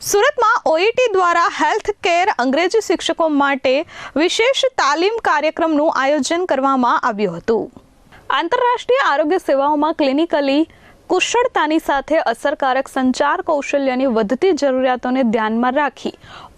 સુરતમાં ઓઈટી દ્વારા health care અંગ્રેજી શિક્ષકો માટે વિશેષ તાલીમ કાર્યક્રમનું આયોજન કરવામાં આવ્યું હતું। આંતરરાષ્ટ્રીય આરોગ્ય સેવાઓમાં ક્લિનિકલી કુશળતાની સાથે અસરકારક સંચાર કૌશલ્યની વધતી જરૂરિયાતોને ધ્યાનમાં રાખી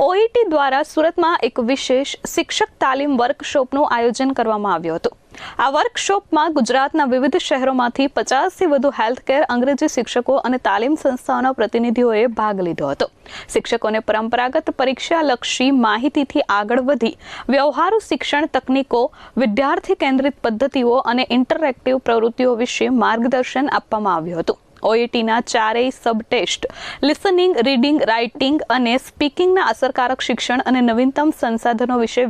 ઓઈટી દ્વારા સુરતમાં એક વિશેષ શિક્ષક તાલીમ વર્કશોપનું આયોજન કરવામાં આવ્યું હતું। આ વર્કશોપમાં ગુજરાતના વિવિધ શહેરોમાંથી 50થી વધુ હેલ્થકેર અંગ્રેજી શિક્ષકો અને તાલીમ સંસ્થાઓના પ્રતિનિધિઓએ ભાગ લીધો હતો। શિક્ષકોને પરંપરાગત પરીક્ષાલક્ષી માહિતીથી આગળ વધી વ્યવહારુ શિક્ષણ તકનીકો, વિદ્યાર્થી કેન્દ્રિત પદ્ધતિઓ અને ઇન્ટરેક્ટિવ પ્રવૃત્તિઓ વિશે માર્ગદર્શન આપવામાં આવ્યું હતું। ઓઈટીના ચારેય સબ ટેસ્ટ લિસનિંગ, રીડિંગ, રાઇટિંગ અને સ્પીકિંગના અસરકારક શિક્ષણ અને નવીનતમ સંસાધનો વિશે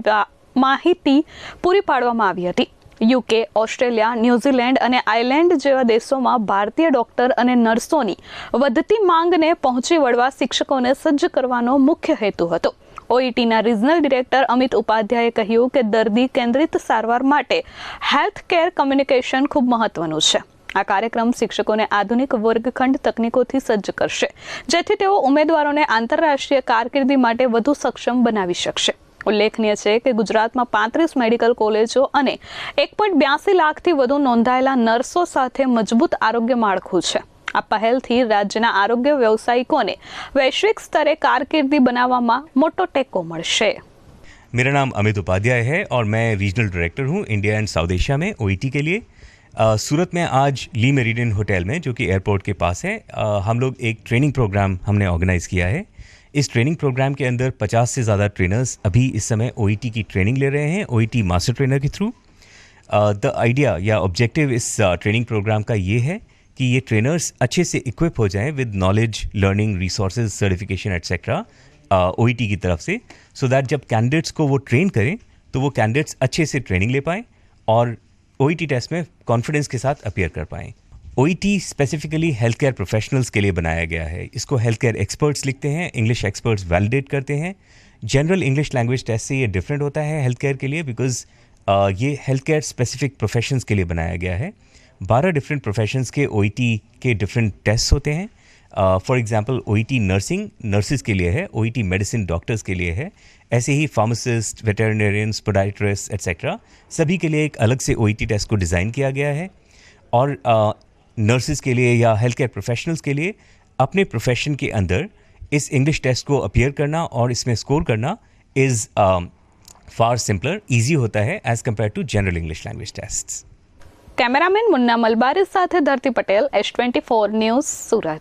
માહિતી પૂરી પાડવામાં આવી હતી। યુકે, ઓસ્ટ્રેલિયા, ન્યૂઝીલેન્ડ અને આયર્લેન્ડ જેવા દેશોમાં ભારતીય ડોક્ટર અને નર્સોની વધતી માંગને પહોંચી વળવા શિક્ષકોને સજ્જ કરવાનો મુખ્ય હેતુ હતો। ઓઈટીના રિજનલ ડિરેક્ટર અમિત ઉપાધ્યાયે કહ્યું કે દર્દી કેન્દ્રિત સારવાર માટે હેલ્થ કેર કમ્યુનિકેશન ખૂબ મહત્વનું છે। આ કાર્યક્રમ શિક્ષકોને આધુનિક વર્ગખંડ તકનીકોથી સજ્જ કરશે, જેથી તેઓ ઉમેદવારોને આંતરરાષ્ટ્રીય કારકિર્દી માટે વધુ સક્ષમ બનાવી શકશે। ઉલ્લેખનીય છે કે ગુજરાતમાં 35 મેડિકલ કોલેજો અને 1.82 લાખથી વધુ નોંધાયેલા નર્સો સાથે મજબૂત આરોગ્ય માળખું છે। આ પહેલથી રાજ્યના આરોગ્ય વ્યવસાયિકોને વૈશ્વિક સ્તરે कारकिर्दी बनावामा मोटो टेको મળશે। मेरा नाम अमित उपाध्याय है और मैं रीजनल डायरेक्टर हूँ इंडिया एंड साउथ एशिया में ओईटी के लिए। सूरत में आज ली मेरिडियन होटल में, जो कि एयरपोर्ट के पास है, हम लोग एक ट्रेनिंग प्रोग्राम हमने ऑर्गेनाइज़ किया है। इस ट्रेनिंग प्रोग्राम के अंदर 50 से ज़्यादा ट्रेनर्स अभी इस समय ओईटी की ट्रेनिंग ले रहे हैं, ओईटी मास्टर ट्रेनर के थ्रू। द आइडिया या ऑब्जेक्टिव इस ट्रेनिंग प्रोग्राम का ये है कि ये ट्रेनर्स अच्छे से इक्विप हो जाएं with knowledge, learning, resources, certification etcetera OET की तरफ से, सो दैट जब कैंडिडेट्स को वो ट्रेन करें तो वो कैंडिडेट्स अच्छे से ट्रेनिंग ले पाएँ और ओईटी टेस्ट में कॉन्फिडेंस के साथ अपीयर कर पाएँ। OET specifically health care professionals के लिए बनाया गया है। इसको हेल्थ केयर एक्सपर्ट्स लिखते हैं, इंग्लिश एक्सपर्ट्स वैलिडेट करते हैं। जनरल इंग्लिश लैंग्वेज टेस्ट से ये डिफरेंट होता है हेल्थ केयर के लिए, बिकॉज ये हेल्थ केयर स्पेसिफिक प्रोफेशंस के लिए बनाया गया है। 12 डिफरेंट प्रोफेशंस के ओईटी के डिफरेंट टेस्ट होते हैं। For example OET nursing nurses के लिए है, ओईटी मेडिसिन डॉक्टर्स के लिए है, ऐसे ही फार्मासिस्ट, वेटरनरियंस, पोडाइट्रिस्ट एट्सेट्रा सभी के लिए एक अलग से ओईटी टेस्ट को डिज़ाइन किया गया है। और नर्सिस के लिए या हेल्थ केयर प्रोफेशनल्स के लिए अपने प्रोफेशन के अंदर इस इंग्लिश टेस्ट को अपीयर करना और इसमें स्कोर करना इज़ फार सिंपलर, ईजी होता है as compare to general English language test. Cameraman Munna Malbari साथे धरती पटेल, S24 न्यूज़, सूरत।